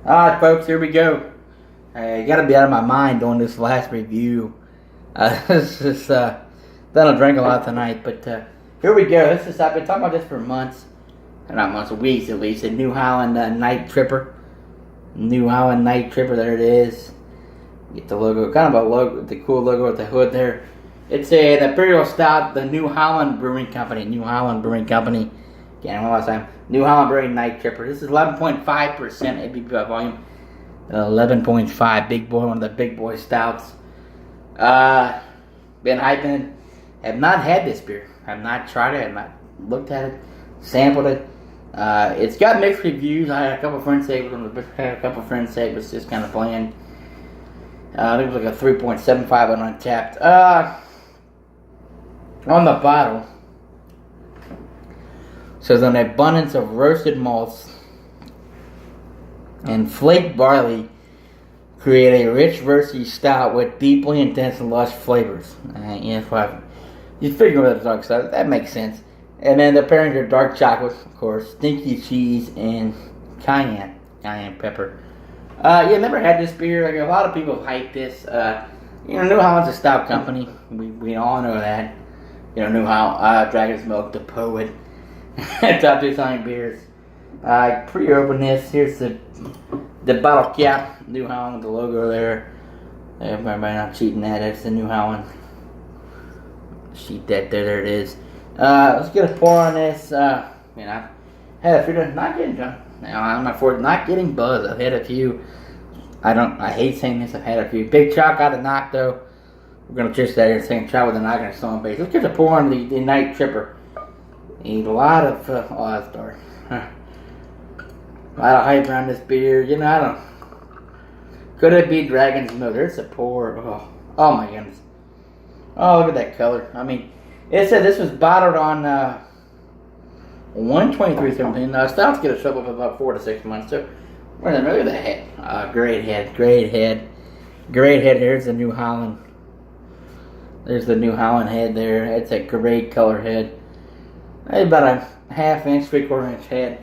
Alright, folks, here we go. I gotta be out of my mind doing this last review. This is, done a drink a lot tonight, but here we go. I've been talking about this for months. Not months, weeks at least. A New Holland Night Tripper. New Holland Night Tripper, there it is. Get the logo, kind of a logo, the cool logo with the hood there. It's an Imperial Stout, the New Holland Brewing Company. New Holland Brewing Company. Again, one last time. New Holland Brewing Night Tripper. This is 11.5% ABV by volume. 11.5, big boy, one of the big boy stouts. Been hyping it. Have not had this beer. Have not tried it. Have not looked at it. Sampled it. It's got mixed reviews. I had a couple friends say it was just kind of bland. I think it was like a 3.75 on Untappd. On the bottle, says an abundance of roasted malts and flaked barley create a rich, roasty stout with deeply intense, lush flavors. You figure with the dark side, that makes sense. And then the pairings are dark chocolate, of course, stinky cheese, and cayenne pepper. Never had this beer. Like, a lot of people hype this. New Holland's a stout company. We all know that. New Holland, Dragon's Milk, The Poet, top 2 selling beers. Pre-open this. Here's the bottle cap. New Holland with the logo there. Everybody not cheating that. That's the New Holland. Sheet that there. There it is. Let's get a pour on this. I had a few. Not getting drunk. Now I'm not getting buzzed. I've had a few. I hate saying this. I've had a few. Big Chalk got a knock though. We're gonna cheers that here saying try with a knock and a stone base. Let's get a pour on the Night Tripper. A lot of that's dark. A lot of hype around this beer. I don't. Could it be Dragon's Milk? There's a pour. Oh my goodness. Oh, look at that color. I mean, it said this was bottled on 1/23/17. Stouts get a shelf life of about 4 to 6 months. So, look at the head. Great head. Here's the New Holland. There's the New Holland head there. It's a great color head. It's about a half-inch, 3/4 inch head.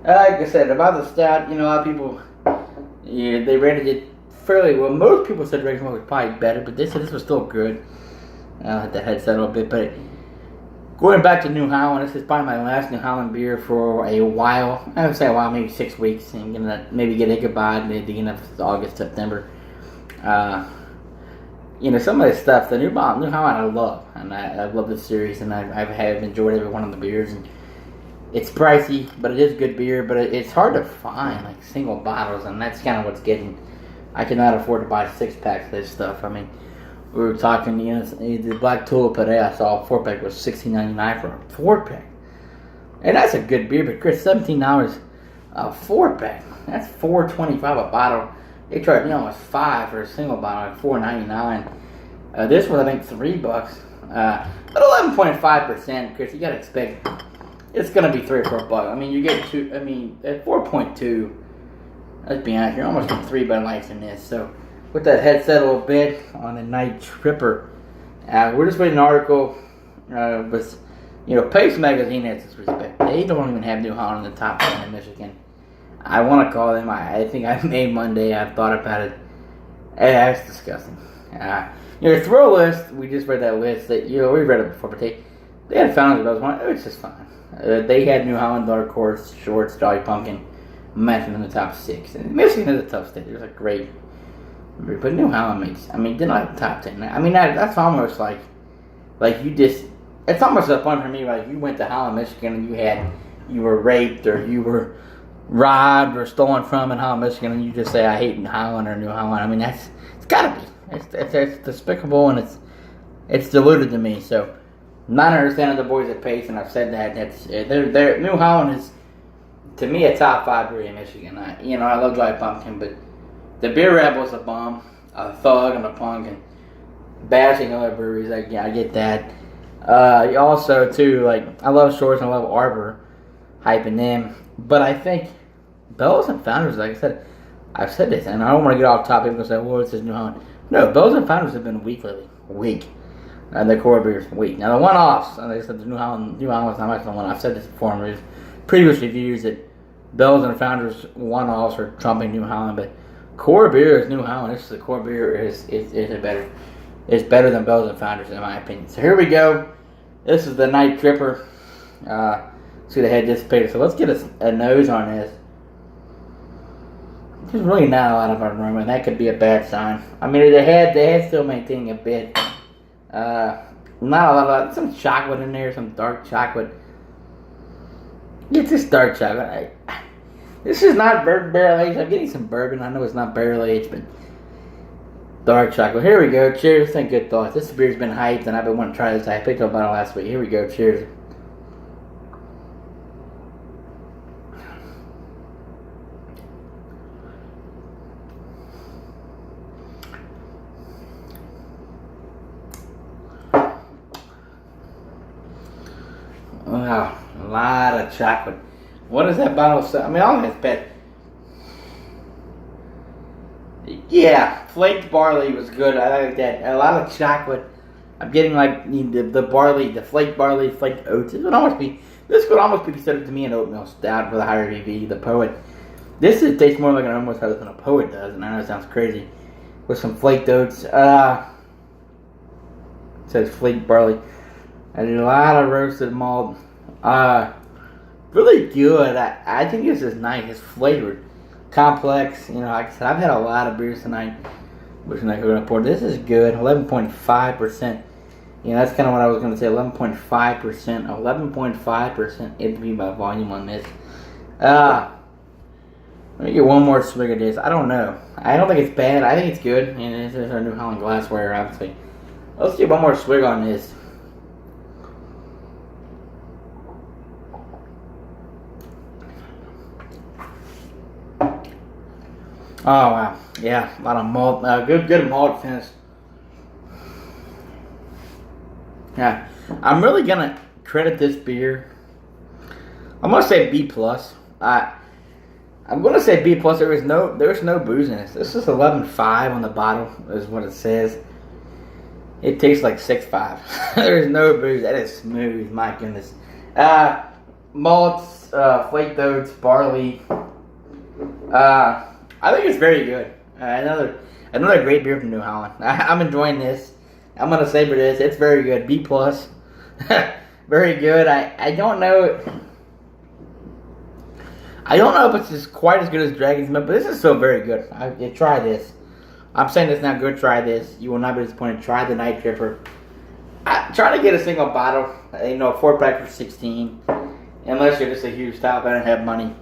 Like I said, about the stout, a lot of people, they rated it fairly well. Most people said Dragon's Milk was probably better, but they said this was still good. I'll hit the headset a little bit, but going back to New Holland, this is probably my last New Holland beer for a while. I would say a while, maybe 6 weeks. I'm gonna maybe get Ichabod at the beginning of August, September. Some of this stuff, the New Holland I love, and I love this series, and I've enjoyed every one of the beers. And it's pricey, but it is good beer. But it's hard to find like single bottles, and that's kind of what's getting. I cannot afford to buy 6-packs of this stuff. I mean, we were talking, the Black Tulip today. I saw a 4-pack was $16.99 for a 4-pack, and that's a good beer. But Chris, $17 a 4-pack. That's $4.25 a bottle. They charged me almost $5 for a single bottle, like $4.99. This was, I think, $3. But 11.5%, Chris, you gotta expect it's gonna be $3 or $4. I mean, you get two. I mean, at 4.2. Let's be honest, you're almost getting 3 Bud Lights in this. So, with that headset a little bit on the Night Tripper, we're just reading an article. Pace Magazine has this respect. They don't even have New Holland in the top 10 in Michigan. I want to call them. I think I made Monday. I've thought about it. That's disgusting. The throw list. We just read that list. That we read it before, but they had found it. I was one. It's just fine. They had New Holland, Dark Horse, Shorts, Jolly Pumpkin mentioned in the top 6. And Michigan is a tough state. There's a great, but New Holland makes. I mean, they're not the top 10. I mean, that's almost like you just. It's almost a fun for me. Like you went to Holland, Michigan, and you were raped or you were robbed or stolen from in Holland, Michigan, and you just say I hate Holland or New Holland. I mean, it's gotta be. It's despicable, and it's diluted to me. So, not understanding the boys at Pace, and I've said that. They're New Holland is to me a top 5 brewery in Michigan. I love Dry Pumpkin, but the Beer Rebel's a bum, a thug, and a punk, and bashing other breweries. I get that. Also, too, like I love Shorts and I love Arbor, hyping them. But I think Bells and Founders, like I said, I've said this, and I don't want to get off topic and say, well, it says New Holland. No, Bells and Founders have been weak lately. Weak. And the core beers weak. Now, the one-offs, and like I said, the New Holland was not much of the one. I've said this before in previous reviews that Bell's and Founders one-offs are trumping New Holland, but core beer is New Holland. This is the core beer is a better. It's better than Bell's and Founders in my opinion. So here we go. This is the Night Tripper. See the head dissipated. So let's get a nose on this. There's really not a lot of aroma, and that could be a bad sign. I mean, the head still maintaining a bit. Not a lot of some chocolate in there, some dark chocolate. It's just dark chocolate. This is not barrel aged. I'm getting some bourbon. I know it's not barrel aged, but dark chocolate. Here we go. Cheers. Think good thoughts. This beer's been hyped, and I've been wanting to try this. I picked up a bottle last week. Here we go. Cheers. Wow, a lot of chocolate. What is that bottle say? I mean, all that's bad. Yeah, flaked barley was good. I like that. A lot of chocolate. I'm getting like the barley, the flaked barley, flaked oats. This could almost be considered to me an oatmeal stout for the higher EV, the Poet. This tastes more like an oatmeal stout than a Poet does, and I know it sounds crazy. With some flaked oats. It says flaked barley. I did a lot of roasted malt. Really good. I think this is nice. It's flavored. Complex. You know, like I said, I've had a lot of beers tonight. Which I'm not going to pour. This is good. 11.5%. You know, that's kind of what I was going to say. 11.5%. 11.5% ABV by volume on this. Let me get one more swig of this. I don't know. I don't think it's bad. I think it's good. And this is our New Holland glassware, obviously. Let's get one more swig on this. Oh wow, yeah, a lot of malt, good malt finish. Yeah, I'm really gonna credit this beer. I'm gonna say B plus. I'm gonna say B plus. There's no booze in this. This is 11.5 on the bottle, is what it says. It tastes like 6.5. There's no booze. That is smooth. My goodness. Malts, flaked oats, barley. I think it's very good. Another great beer from New Holland. I'm enjoying this. I'm gonna savor this. It's very good. B plus. Very good. I don't know. I don't know if it's just quite as good as Dragon's Milk, but this is still very good. Try this. I'm saying this now. Go try this. You will not be disappointed. Try the Night Tripper. Try to get a single bottle. You know, a 4-pack for $16. Unless you're just a huge top and don't have money.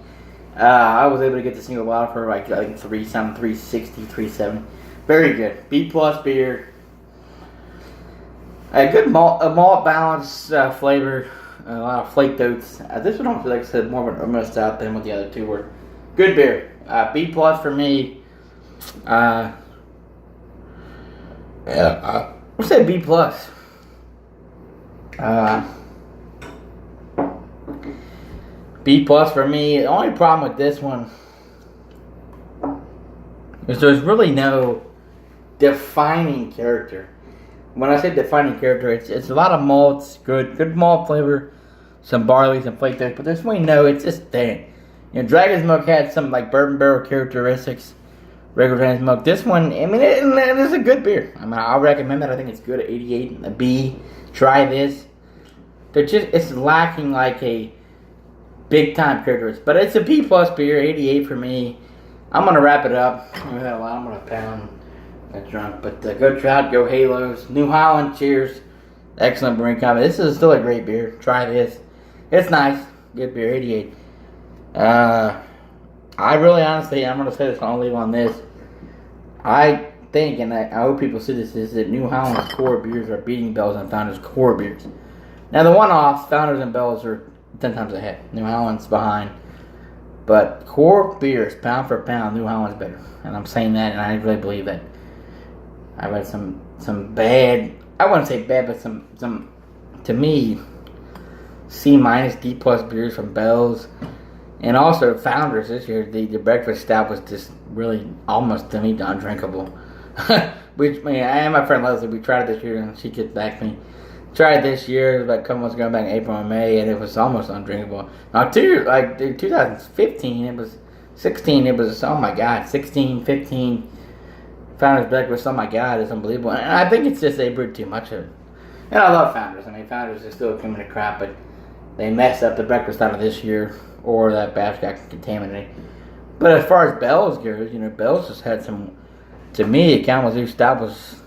I was able to get the single bottle for like $360, $370. Very good. B plus beer. A good malt balance flavor. A lot of flaked oats. This one, like I said, more of an oatmeal stout than what the other two were. Good beer. B plus for me. I'll say B plus. B plus for me. The only problem with this one is there's really no defining character. When I say defining character, it's a lot of malts, good malt flavor, some barley, some flaked oats, but there's really no. It's just there. You know, Dragon's Milk had some like bourbon barrel characteristics. Regular Dragon's Milk. This one, I mean, it is a good beer. I mean, I'll recommend it. I think it's good at 88. A B. Try this. It's lacking like a big time characteristics, but it's a B plus beer, 88 for me. I'm gonna wrap it up. I'm gonna pound that drunk, but go Trout, go Halos, New Holland. Cheers, excellent brewing company. This is still a great beer. Try this. It's nice, good beer, 88. I really honestly, I'm gonna say this. I'll leave on this. I think, and I hope people see this, is that New Holland's core beers are beating Bell's and Founders' core beers. Now the one-offs, Founders and Bell's are 10 times ahead. New Holland's behind. But core beers, pound for pound, New Holland's better. And I'm saying that, and I really believe that. I've had some bad, I wouldn't say bad, but some to me, C minus, D plus beers from Bell's. And also Founders this year, the breakfast stout was just really almost, to me, undrinkable. Which, I mean, I and my friend Leslie, we tried it this year, and she gets back to me. Tried this year, like a couple months ago, back in April and May, and it was almost undrinkable. Now, 2015, it was 16. It was, oh my God, 16, 15. Founders breakfast, oh my God, it's unbelievable. And I think it's just they brewed too much of it. And I love Founders. I mean, Founders is still a committed crap, but they messed up the breakfast out of this year, or that batch got contaminated. But as far as Bell's goes, Bell's just had some. To me, Kalamazoo Stout was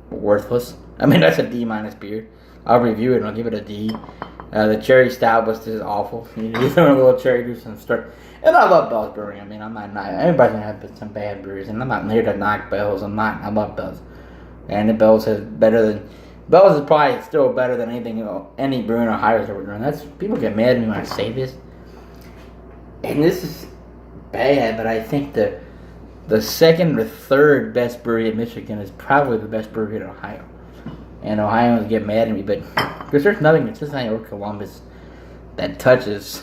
worthless. I mean, that's a D- beer. I'll review it and I'll give it a D. The Cherry Stout was just awful. You throw a little cherry juice and start. And I love Bell's Brewing. I mean, I'm not. Everybody's gonna have some bad breweries, and I'm not here to knock Bell's. I'm not. I love Bell's, and the Bell's is better than. Bell's is probably still better than anything any brewer in Ohio is ever doing. That's people get mad at me when I say this, and this is bad. But I think the second or third best brewery in Michigan is probably the best brewery in Ohio. And Ohioans get mad at me, but because there's nothing in Cincinnati or Columbus that touches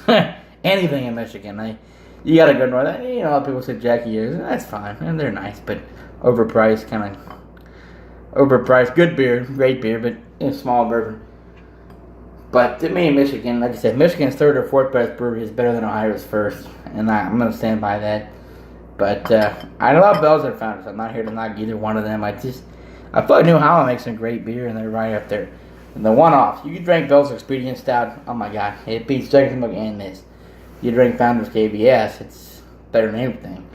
anything in Michigan. You gotta go north. A lot of people say Jackie is. That's fine, and they're nice, but overpriced, good beer, great beer, but small bourbon. But to me, Michigan, like I said, Michigan's third or fourth best brewery is better than Ohio's first, and I'm gonna stand by that. But I love Bell's and Founders. I'm not here to knock either one of them. I feel like New Holland makes some great beer, and they're right up there. And the one-off, you can drink Bell's Expedient Stout. Oh my God, it beats Jackson Book and this. You drink Founders KBS, it's better than everything.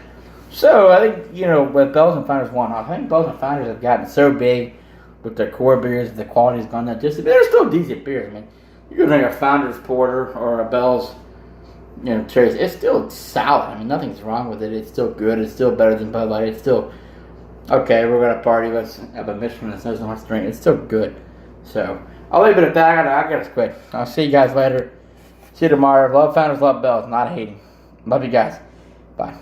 So I think with Bell's and Founders one-off, I think Bell's and Founders have gotten so big with their core beers, the quality's gone down just a bit. They're still decent beers. I mean, you can drink a Founders Porter or a Bell's. Cherries, it's still solid. I mean, nothing's wrong with it. It's still good. It's still better than Bud Light. It's still, okay, we're going to party. Let's have a Michigan that knows how much to drink. It's still good. So, I'll leave it at that. I got to quit. I'll see you guys later. See you tomorrow. Love Founders, love Bells. Not hating. Love you guys. Bye.